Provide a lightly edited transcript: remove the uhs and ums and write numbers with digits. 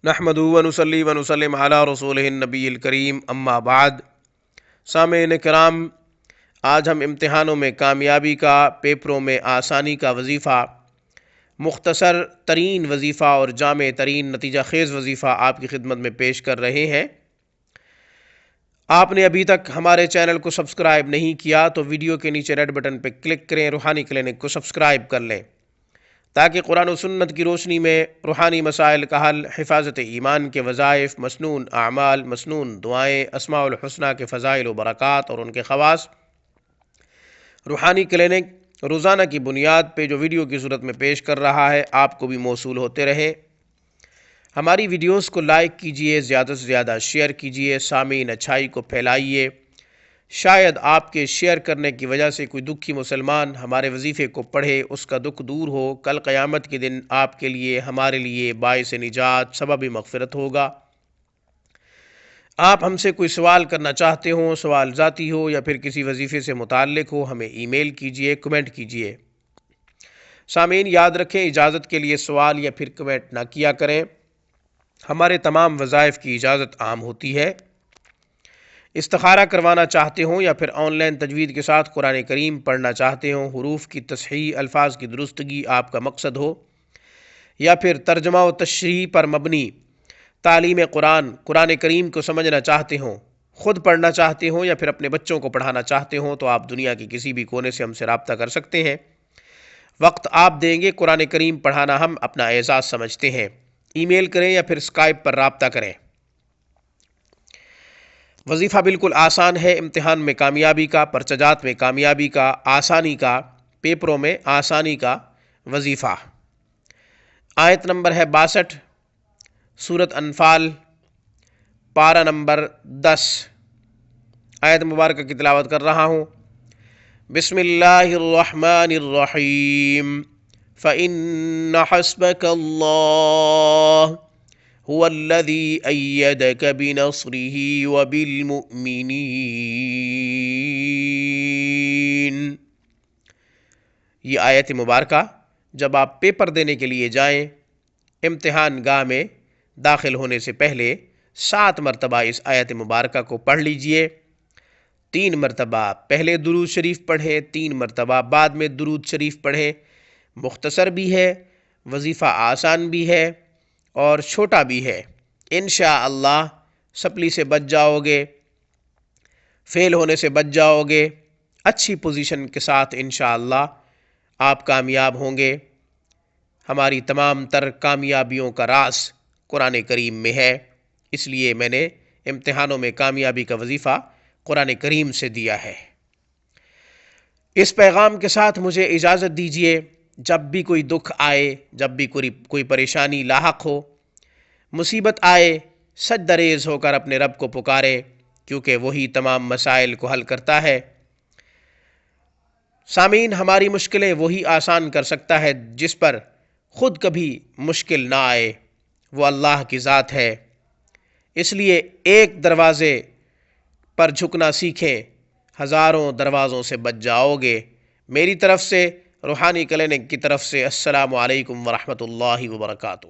نحمدہ و نصلی و نسلم علی رسولہ النبی الکریم اما بعد۔ سامعین کرام، آج ہم امتحانوں میں کامیابی کا، پیپروں میں آسانی کا وظیفہ، مختصر ترین وظیفہ اور جامع ترین نتیجہ خیز وظیفہ آپ کی خدمت میں پیش کر رہے ہیں۔ آپ نے ابھی تک ہمارے چینل کو سبسکرائب نہیں کیا تو ویڈیو کے نیچے ریڈ بٹن پہ کلک کریں، روحانی کلینک کو سبسکرائب کر لیں تاکہ قرآن و سنت کی روشنی میں روحانی مسائل کا حل، حفاظت ایمان کے وظائف، مسنون اعمال، مسنون دعائیں، اسماء الحسنہ کے فضائل و برکات اور ان کے خواص، روحانی کلینک روزانہ کی بنیاد پہ جو ویڈیو کی صورت میں پیش کر رہا ہے آپ کو بھی موصول ہوتے رہیں۔ ہماری ویڈیوز کو لائک کیجئے، زیادہ سے زیادہ شیئر کیجئے، سامعین اچھائی کو پھیلائیے۔ شاید آپ کے شیئر کرنے کی وجہ سے کوئی دکھی مسلمان ہمارے وظیفے کو پڑھے، اس کا دکھ دور ہو، کل قیامت کے دن آپ کے لیے، ہمارے لیے باعث نجات، سبب مغفرت ہوگا۔ آپ ہم سے کوئی سوال کرنا چاہتے ہوں، سوال ذاتی ہو یا پھر کسی وظیفے سے متعلق ہو، ہمیں ای میل کیجئے، کمنٹ کیجئے۔ سامعین یاد رکھیں، اجازت کے لیے سوال یا پھر کمنٹ نہ کیا کریں، ہمارے تمام وظائف کی اجازت عام ہوتی ہے۔ استخارہ کروانا چاہتے ہوں یا پھر آن لائن تجوید کے ساتھ قرآن کریم پڑھنا چاہتے ہوں، حروف کی تصحیح، الفاظ کی درستگی آپ کا مقصد ہو، یا پھر ترجمہ و تشریح پر مبنی تعلیم قرآن کریم کو سمجھنا چاہتے ہوں، خود پڑھنا چاہتے ہوں یا پھر اپنے بچوں کو پڑھانا چاہتے ہوں تو آپ دنیا کے کسی بھی کونے سے ہم سے رابطہ کر سکتے ہیں۔ وقت آپ دیں گے، قرآن کریم پڑھانا ہم اپنا اعزاز سمجھتے ہیں۔ ای میل کریں یا پھر اسکائپ پر رابطہ کریں۔ وظیفہ بالکل آسان ہے، امتحان میں کامیابی کا، پرچہ جات میں کامیابی کا، آسانی کا، پیپروں میں آسانی کا وظیفہ۔ آیت نمبر ہے 62، سورۃ انفال، پارہ نمبر 10۔ آیت مبارکہ کی تلاوت کر رہا ہوں۔ بسم اللہ الرحمن الرحیم، فَإِنَّ حَسْبَكَ اللَّهُ هُوَ الَّذِي أَيَّدَكَ بِنَصْرِهِ وَبِالْمُؤْمِنِينَ۔ یہ آیت مبارکہ جب آپ پیپر دینے کے لیے جائیں، امتحان گاہ میں داخل ہونے سے پہلے 7 مرتبہ اس آیت مبارکہ کو پڑھ لیجئے۔ 3 مرتبہ پہلے درود شریف پڑھیں، 3 مرتبہ بعد میں درود شریف پڑھیں۔ مختصر بھی ہے، وظیفہ آسان بھی ہے اور چھوٹا بھی ہے۔ انشاءاللہ سپلی سے بچ جاؤ گے، فیل ہونے سے بچ جاؤ گے، اچھی پوزیشن کے ساتھ انشاءاللہ آپ کامیاب ہوں گے۔ ہماری تمام تر کامیابیوں کا راز قرآن کریم میں ہے، اس لیے میں نے امتحانوں میں کامیابی کا وظیفہ قرآن کریم سے دیا ہے۔ اس پیغام کے ساتھ مجھے اجازت دیجیے، جب بھی کوئی دکھ آئے، جب بھی کوئی پریشانی لاحق ہو، مصیبت آئے، سجدہ ریز ہو کر اپنے رب کو پکارے، کیونکہ وہی تمام مسائل کو حل کرتا ہے۔ سامعین، ہماری مشکلیں وہی آسان کر سکتا ہے جس پر خود کبھی مشکل نہ آئے، وہ اللہ کی ذات ہے۔ اس لیے ایک دروازے پر جھکنا سیکھیں، ہزاروں دروازوں سے بچ جاؤ گے۔ میری طرف سے، روحانی کلینک کی طرف سے، السلام علیکم ورحمۃ اللہ وبرکاتہ۔